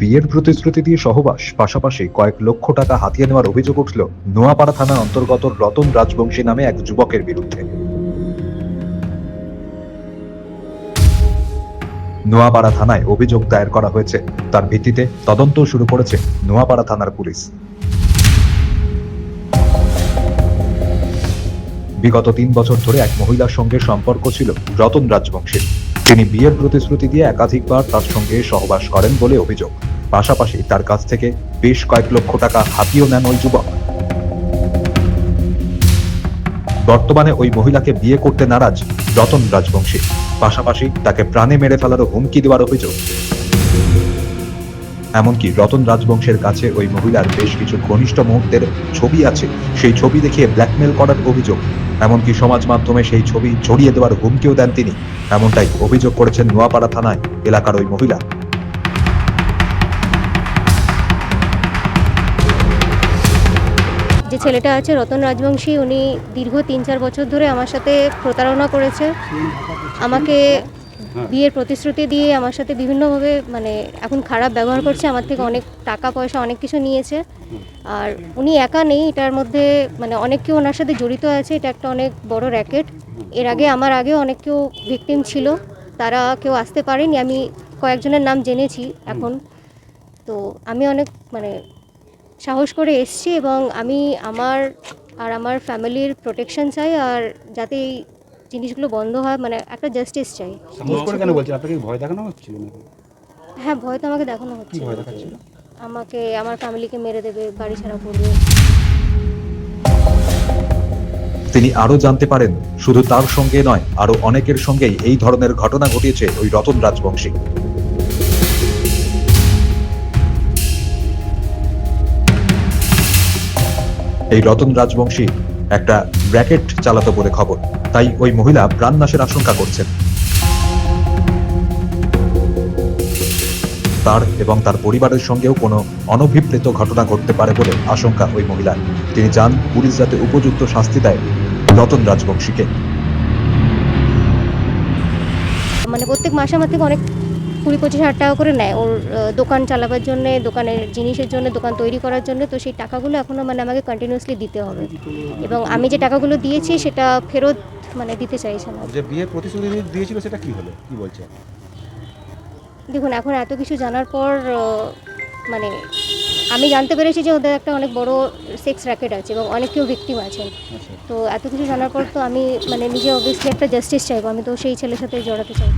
বিয়ের প্রতিশ্রুতি দিয়ে সহবাস, পাশাপাশি কয়েক লক্ষ টাকা হাতিয়ে নেওয়ার অভিযোগ উঠল নোয়াপাড়া থানার অন্তর্গত রতন রাজবংশী নামে এক যুবকের বিরুদ্ধে। নোয়াপাড়া থানায় অভিযোগ দায়ের করা হয়েছে। তার ভিত্তিতে তদন্ত শুরু করেছে নোয়াপাড়া থানার পুলিশ। বিগত ৩ বছর ধরে এক মহিলার সঙ্গে সম্পর্ক ছিল রতন রাজবংশীর। তিনি বিয়ের প্রতিশ্রুতি দিয়ে একাধিকবার তার সঙ্গে সহবাস করেন বলে অভিযোগ। পাশাপাশি তার কাছ থেকে বেশ কয়েক লক্ষ টাকা হাতিয়েও নেন ওই যুবক। বর্তমানে ওই মহিলাকে বিয়ে করতে নারাজ রতন রাজবংশী। পাশাপাশি তাকে প্রাণে মেরে ফেলারও হুমকি দেওয়ার অভিযোগ। এমনকি রতন রাজবংশের কাছে ওই মহিলার বেশ কিছু ঘনিষ্ঠ মুহূর্তের ছবি আছে, সেই ছবি দেখিয়ে ব্ল্যাকমেল করার অভিযোগ। এমনকি সমাজ মাধ্যমে সেই ছবি ছড়িয়ে দেওয়ার হুমকিও দেন তিনি। এমনটাই অভিযোগ করেছেন নোয়াপাড়া থানায় এলাকার ওই মহিলা। যে ছেলেটা আছে রতন রাজবংশী, উনি দীর্ঘ ৩-৪ বছর ধরে আমার সাথে প্রতারণা করেছে। আমাকে বিয়ের প্রতিশ্রুতি দিয়ে আমার সাথে বিভিন্নভাবে এখন খারাপ ব্যবহার করছে। আমার থেকে অনেক টাকা পয়সা অনেক কিছু নিয়েছে। আর উনি একা নেই, এটার মধ্যে অনেক কেউ ওনার সাথে জড়িত আছে। এটা একটা অনেক বড় র্যাকেট। এর আগে আমার আগেও অনেক কেউ ভিকটিম ছিল, তারা কেউ আসতে পারেনি। আমি কয়েকজনের নাম জেনেছি এখন। তো আমি অনেক সাহস করে এসেছি এবং আমি আমার ফ্যামিলির প্রোটেকশন চাই, আর যাতে এই জিনিসগুলো বন্ধ হয়, একটা জাস্টিস চাই। সাহস করে কেন বলছেন? আপনাকে ভয় দেখানো হচ্ছিল নাকি? হ্যাঁ, ভয় তো আমাকে দেখানো হচ্ছে। কি ভয় দেখাচ্ছিল? আমাকে আমার ফ্যামিলিকে মেরে দেবে, বাড়ি ছাড়া করবে। তিনি আরো জানতে পারেন শুধু তার সঙ্গে নয়, আরো অনেকের সঙ্গেই এই ধরনের ঘটনা ঘটিয়েছে ওই রতন রাজবংশী। এই রতন রাজবংশী একটা র্যাকেট চালাতো বলে খবর, তাই ওই মহিলা প্রাণনাশের আশঙ্কা করছেন। তার এবং তার পরিবারের সঙ্গেও কোনো অনভিপ্রেত ঘটনা ঘটতে পারে বলে আশঙ্কা ওই মহিলার। তিনি চান পুলিশ যাতে উপযুক্ত শাস্তি দেয় রতন রাজবংশীকে। প্রত্যেক মাসে আমার থেকে অনেক 20-25 হাজার টাকা করে নেয় ওর দোকান চালাবার জন্যে, দোকানের জিনিসের জন্য, দোকান তৈরি করার জন্য। তো সেই টাকাগুলো এখনও আমাকে কন্টিনিউয়াসলি দিতে হবে, এবং আমি যে টাকাগুলো দিয়েছি সেটা ফেরত দিতে চাইছে না। যে বিয়ের প্রতিশ্রুতি দিয়েছিল সেটা কি হলো, কি বলছে? দেখুন, এখন এত কিছু জানার পর আমি জানতে পেরেছি যে ওদের একটা অনেক বড় সেক্স র্যাকেট আছে এবং অনেক কেউ ভিকটিম আছেন। তো এত কিছু জানার পর তো আমি নিজে অবভিয়াসলি একটা জাস্টিস চাইবো। আমি তো সেই ছেলের সাথে জড়াতে চাই।